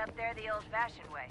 up there the old-fashioned way.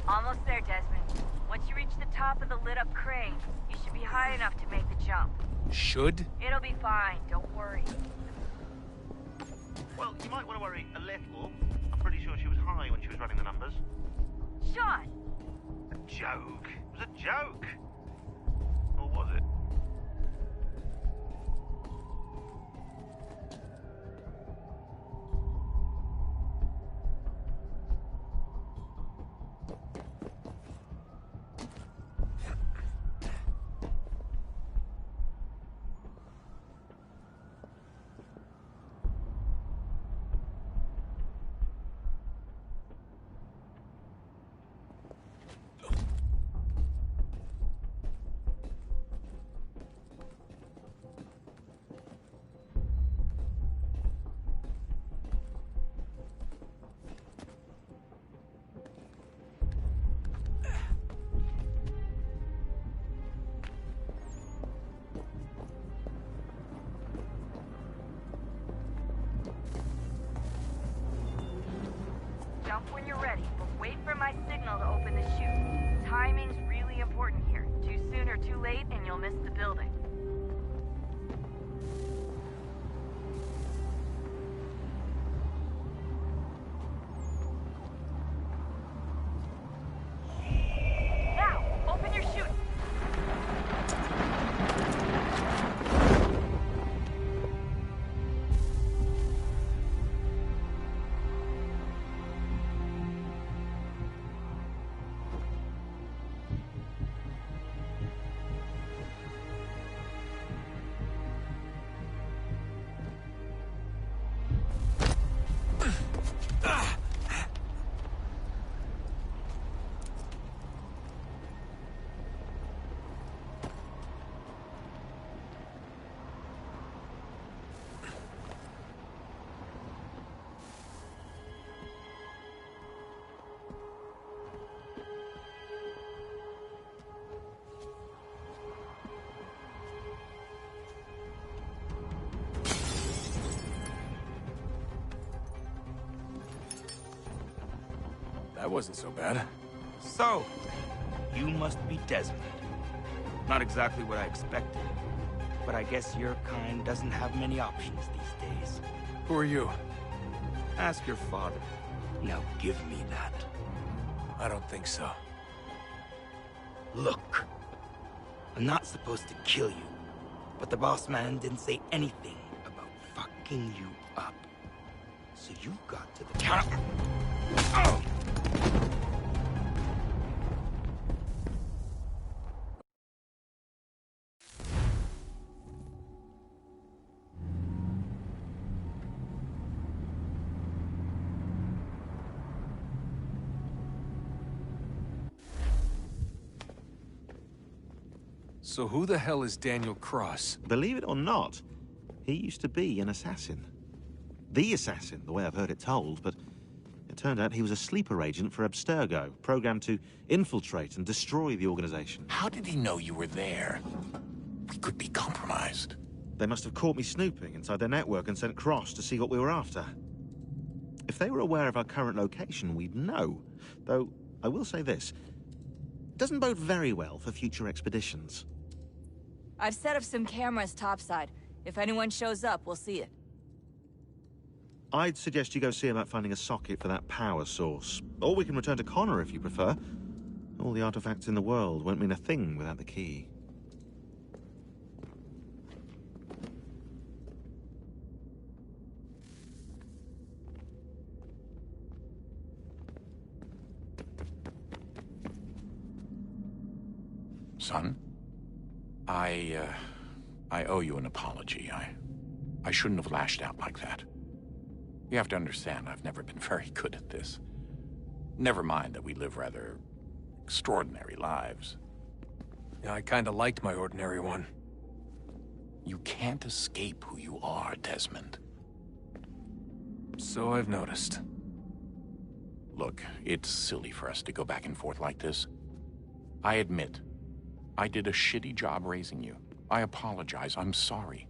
Almost there, Desmond. Once you reach the top of the lit-up crane, you should be high enough to make the jump. Should? It'll be fine, don't worry. Well, you might want to worry a little. I'm pretty sure she was high when she was running the numbers. Sean! A joke. It was a joke. Or was it? Jump when you're ready, but wait for my signal to open the chute. Timing's really important here. Too soon or too late, and you'll miss the building. Now, open your chute. That wasn't so bad. So, you must be Desmond. Not exactly what I expected, but I guess your kind doesn't have many options these days. Who are you? Ask your father. Now give me that. I don't think so. Look, I'm not supposed to kill you, but the boss man didn't say anything about fucking you up. So you got to the counter. Oh! So who the hell is Daniel Cross? Believe it or not, he used to be an assassin. The assassin, the way I've heard it told, but It turned out he was a sleeper agent for Abstergo, programmed to infiltrate and destroy the organization. How did he know you were there? We could be compromised. They must have caught me snooping inside their network and sent Cross to see what we were after. If they were aware of our current location, we'd know. Though, I will say this. It doesn't bode very well for future expeditions. I've set up some cameras topside. If anyone shows up, we'll see it. I'd suggest you go see about finding a socket for that power source. Or we can return to Connor if you prefer. All the artifacts in the world won't mean a thing without the key. Son, I owe you an apology. I shouldn't have lashed out like that. You have to understand, I've never been very good at this. Never mind that we live rather extraordinary lives. Yeah, I kinda liked my ordinary one. You can't escape who you are, Desmond. So I've noticed. Look, it's silly for us to go back and forth like this. I admit, I did a shitty job raising you. I apologize, I'm sorry.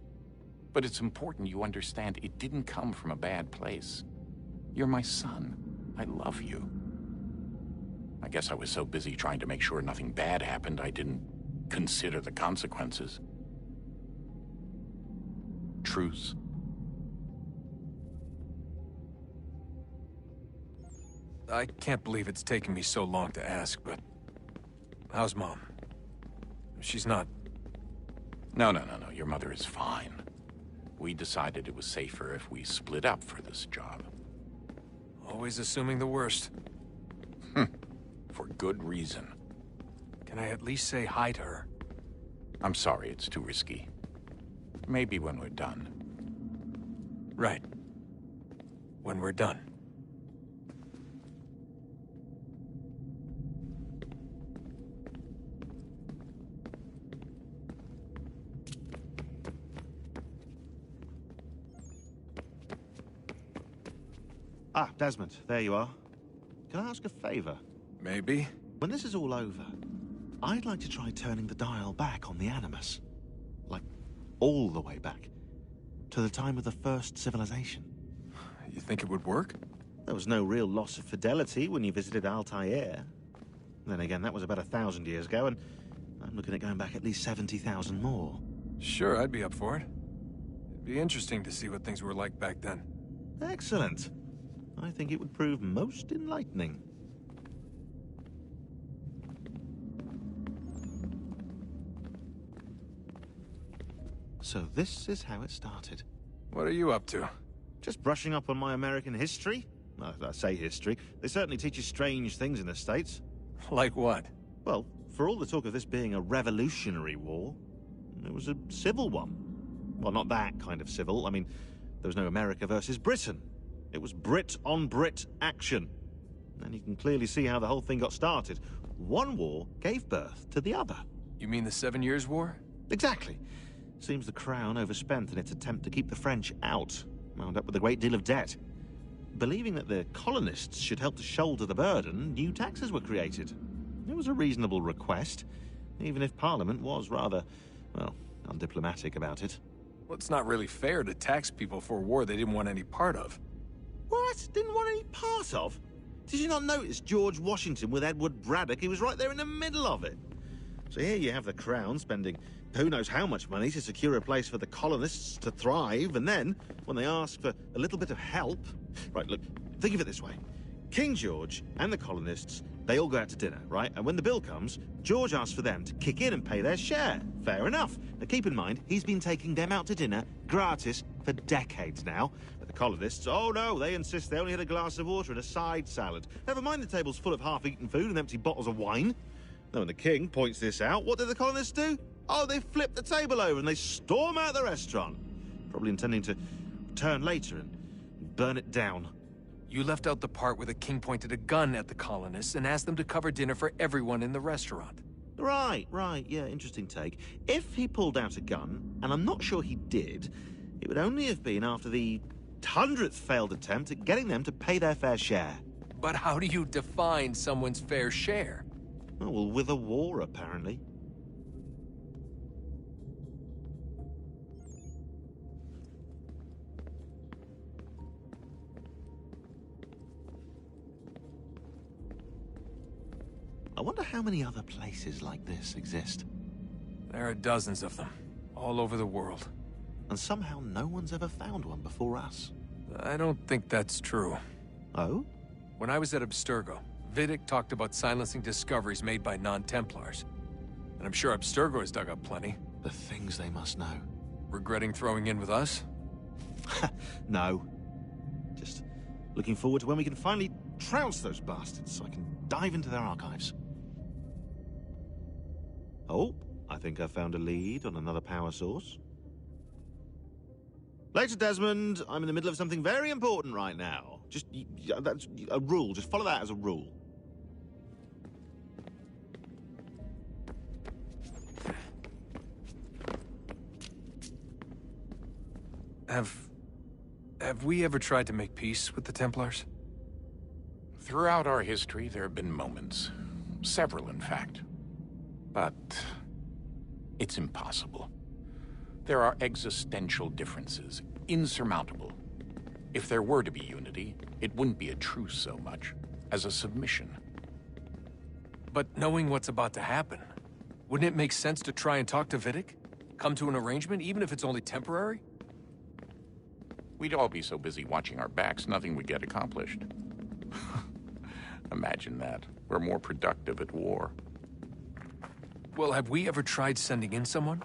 But it's important you understand it didn't come from a bad place. You're my son. I love you. I guess I was so busy trying to make sure nothing bad happened, I didn't consider the consequences. Truce. I can't believe it's taken me so long to ask, but... how's Mom? She's not... No. Your mother is fine. We decided it was safer if we split up for this job. Always assuming the worst. For good reason. Can I at least say hi to her? I'm sorry, it's too risky. Maybe when we're done. Right. When we're done. Ah, Desmond, there you are. Can I ask a favor? Maybe. When this is all over, I'd like to try turning the dial back on the Animus. Like, all the way back. To the time of the first civilization. You think it would work? There was no real loss of fidelity when you visited Altair. Then again, that was about 1,000 years ago, and I'm looking at going back at least 70,000 more. Sure, I'd be up for it. It'd be interesting to see what things were like back then. Excellent. I think it would prove most enlightening. So this is how it started. What are you up to? Just brushing up on my American history. I say history. They certainly teach you strange things in the States. Like what? Well, for all the talk of this being a revolutionary war, it was a civil one. Well, not that kind of civil. I mean, there was no America versus Britain. It was Brit on Brit action. And you can clearly see how the whole thing got started. One war gave birth to the other. You mean the 7 Years' War? Exactly. Seems the Crown overspent in its attempt to keep the French out, wound up with a great deal of debt. Believing that the colonists should help to shoulder the burden, new taxes were created. It was a reasonable request, even if Parliament was rather, well, undiplomatic about it. Well, it's not really fair to tax people for a war they didn't want any part of. What? Didn't want any part of? Did you not notice George Washington with Edward Braddock? He was right there in the middle of it. So here you have the Crown spending who knows how much money to secure a place for the colonists to thrive, and then, when they ask for a little bit of help... Right, look, think of it this way. King George and the colonists, they all go out to dinner, right? And when the bill comes, George asks for them to kick in and pay their share. Fair enough. Now keep in mind, he's been taking them out to dinner gratis for decades now. But the colonists, oh no, they insist they only had a glass of water and a side salad. Never mind the table's full of half-eaten food and empty bottles of wine. Now when the king points this out, what do the colonists do? Oh, they flip the table over and they storm out the restaurant. Probably intending to return later and burn it down. You left out the part where the king pointed a gun at the colonists and asked them to cover dinner for everyone in the restaurant. Right, yeah, interesting take. If he pulled out a gun, and I'm not sure he did, it would only have been after the 100th failed attempt at getting them to pay their fair share. But how do you define someone's fair share? Oh, well, with a war, apparently. I wonder how many other places like this exist. There are dozens of them, all over the world. And somehow no one's ever found one before us. I don't think that's true. Oh? When I was at Abstergo, Vidic talked about silencing discoveries made by non-Templars. And I'm sure Abstergo has dug up plenty. The things they must know. Regretting throwing in with us? No. Just looking forward to when we can finally trounce those bastards so I can dive into their archives. Oh, I think I found a lead on another power source. Later, Desmond. I'm in the middle of something very important right now. Just, that's a rule. Just follow that as a rule. Have we ever tried to make peace with the Templars? Throughout our history, there have been moments. Several, in fact. But it's impossible. There are existential differences, insurmountable. If there were to be unity, it wouldn't be a truce so much as a submission. But knowing what's about to happen, wouldn't it make sense to try and talk to Vidic? Come to an arrangement, even if it's only temporary? We'd all be so busy watching our backs, nothing would get accomplished. Imagine that. We're more productive at war. Well, have we ever tried sending in someone?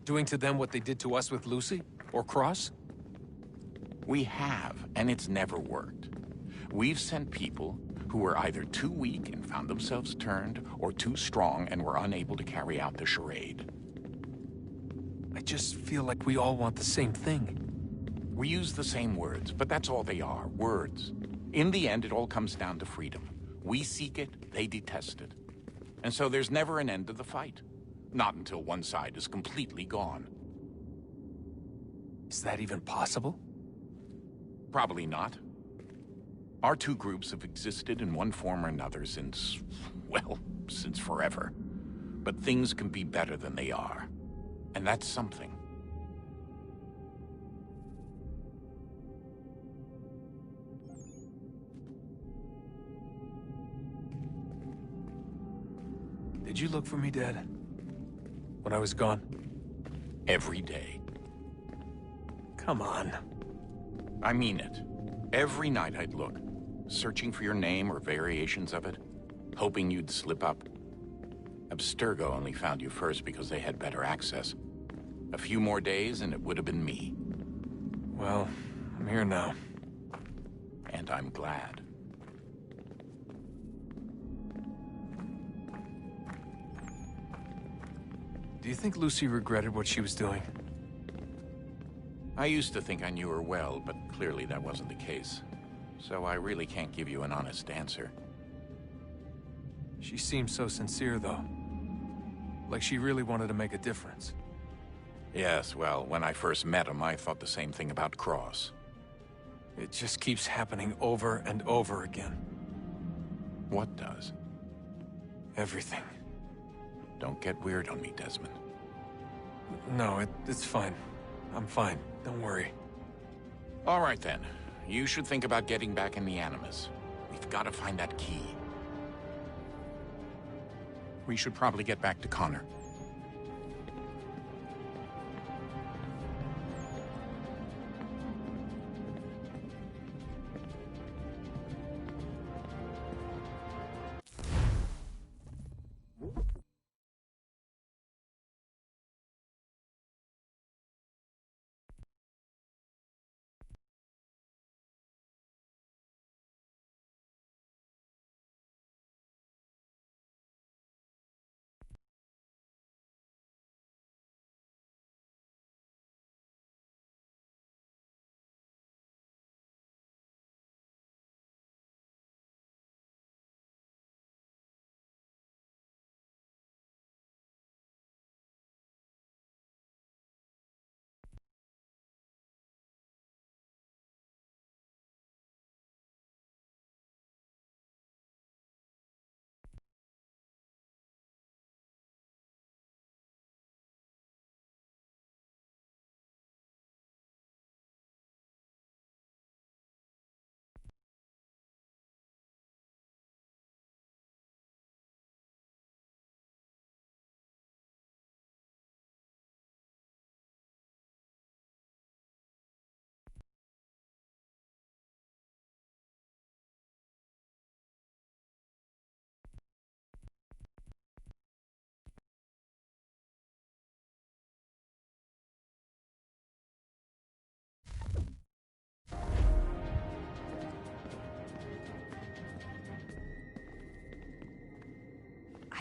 Doing to them what they did to us with Lucy? Or Cross? We have, and it's never worked. We've sent people who were either too weak and found themselves turned, or too strong and were unable to carry out the charade. I just feel like we all want the same thing. We use the same words, but that's all they are, words. In the end, it all comes down to freedom. We seek it, they detest it. And so there's never an end to the fight. Not until one side is completely gone. Is that even possible? Probably not. Our two groups have existed in one form or another since, well, since forever. But things can be better than they are. And that's something. Did you look for me, Dad? When I was gone? Every day. Come on. I mean it. Every night I'd look, searching for your name or variations of it, hoping you'd slip up. Abstergo only found you first because they had better access. A few more days and it would have been me. Well, I'm here now. And I'm glad. Do you think Lucy regretted what she was doing? I used to think I knew her well, but clearly that wasn't the case. So I really can't give you an honest answer. She seemed so sincere, though. Like she really wanted to make a difference. Yes, well, when I first met him, I thought the same thing about Cross. It just keeps happening over and over again. What does? Everything. Don't get weird on me, Desmond. No, it's fine. I'm fine. Don't worry. All right, then. You should think about getting back in the Animus. We've got to find that key. We should probably get back to Connor.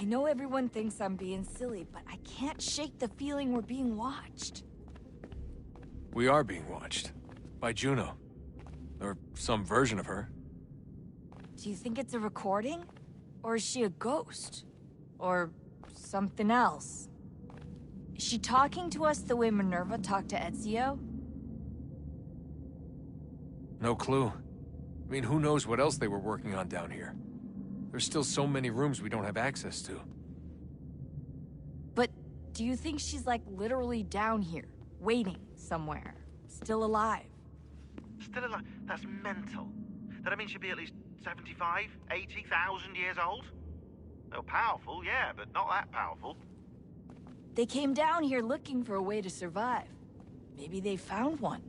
I know everyone thinks I'm being silly, but I can't shake the feeling we're being watched. We are being watched. By Juno. Or some version of her. Do you think it's a recording? Or is she a ghost? Or something else? Is she talking to us the way Minerva talked to Ezio? No clue. I mean, who knows what else they were working on down here? There's still so many rooms we don't have access to. But do you think she's like literally down here, waiting somewhere, still alive? Still alive? That's mental. That means she'd be at least 75, 80,000 years old? Oh, powerful, yeah, but not that powerful. They came down here looking for a way to survive. Maybe they found one.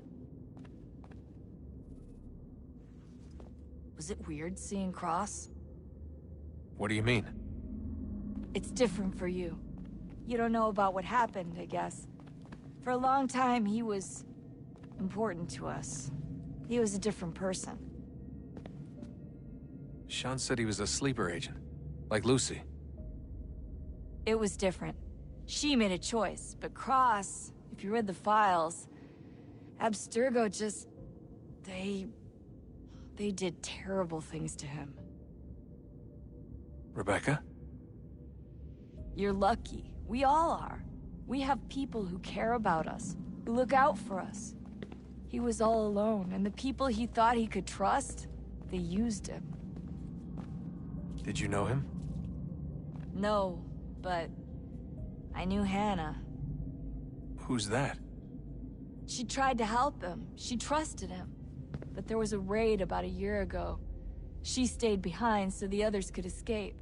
Was it weird seeing Cross? What do you mean? It's different for you. You don't know about what happened, I guess. For a long time, he was important to us. He was a different person. Sean said he was a sleeper agent. Like Lucy. It was different. She made a choice, but Cross, if you read the files, Abstergo just... They did terrible things to him. Rebecca? You're lucky. We all are. We have people who care about us, who look out for us. He was all alone, and the people he thought he could trust, they used him. Did you know him? No, but I knew Hannah. Who's that? She tried to help him. She trusted him. But there was a raid about a year ago. She stayed behind so the others could escape.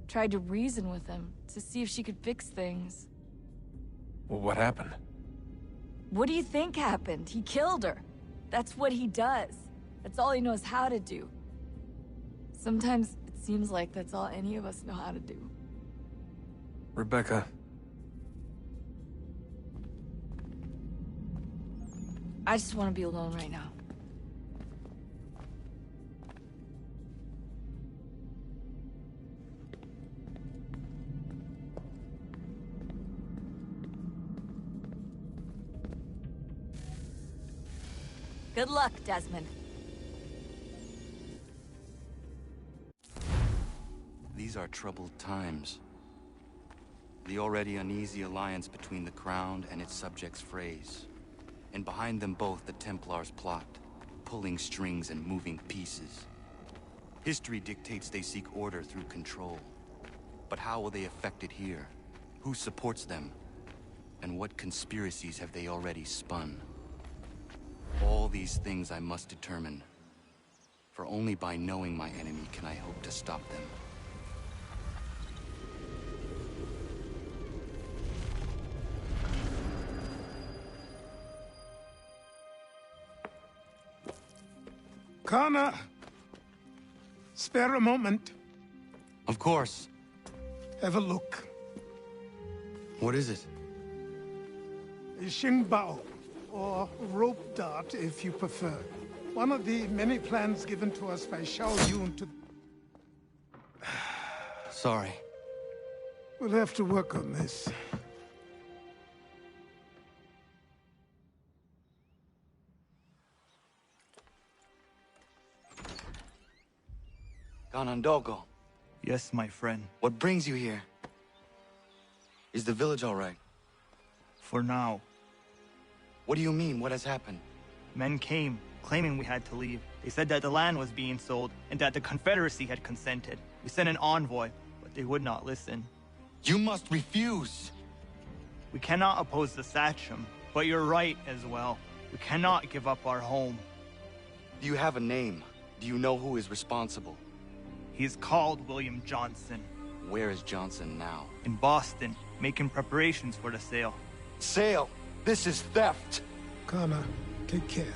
Tried to reason with him to see if she could fix things. Well, what happened? What do you think happened? He killed her. That's what he does. That's all he knows how to do. Sometimes it seems like that's all any of us know how to do. Rebecca. I just want to be alone right now. Good luck, Desmond. These are troubled times. The already uneasy alliance between the Crown and its subjects frays. And behind them both the Templars plot, pulling strings and moving pieces. History dictates they seek order through control. But how will they affect it here? Who supports them? And what conspiracies have they already spun? All these things I must determine. For only by knowing my enemy can I hope to stop them. Connor! Spare a moment. Of course. Have a look. What is it? A Xingbao, or rope dart if you prefer. One of the many plans given to us by Xiao Yun to... Sorry. We'll have to work on this. Ganondogo, Yes, my friend. what brings you here? Is the village all right? For now. What do you mean? What has happened? Men came, claiming we had to leave. They said that the land was being sold, and that the Confederacy had consented. We sent an envoy, but they would not listen. You must refuse! We cannot oppose the Sachem, but you're right as well. We cannot give up our home. Do you have a name? Do you know who is responsible? He's called William Johnson. Where is Johnson now? In Boston, making preparations for the sale. Sale! This is theft! Connor, take care.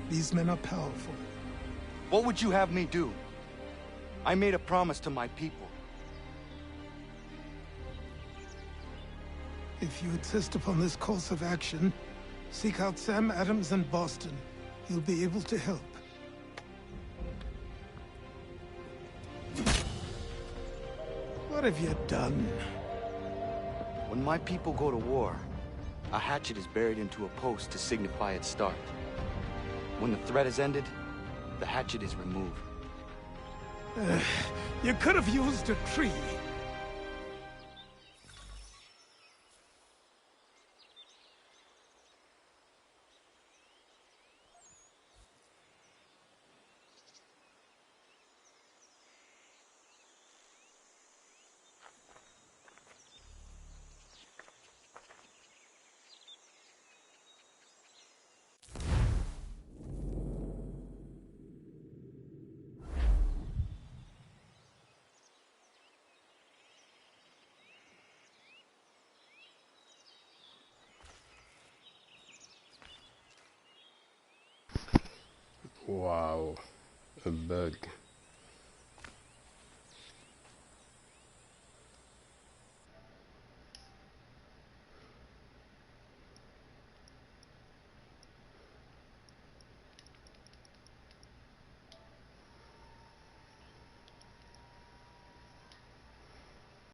These men are powerful. What would you have me do? I made a promise to my people. If you insist upon this course of action, seek out Sam Adams in Boston. He'll be able to help. What have you done? When my people go to war, a hatchet is buried into a post to signify its start. When the threat is ended, the hatchet is removed. You could have used a tree. Wow, a bug.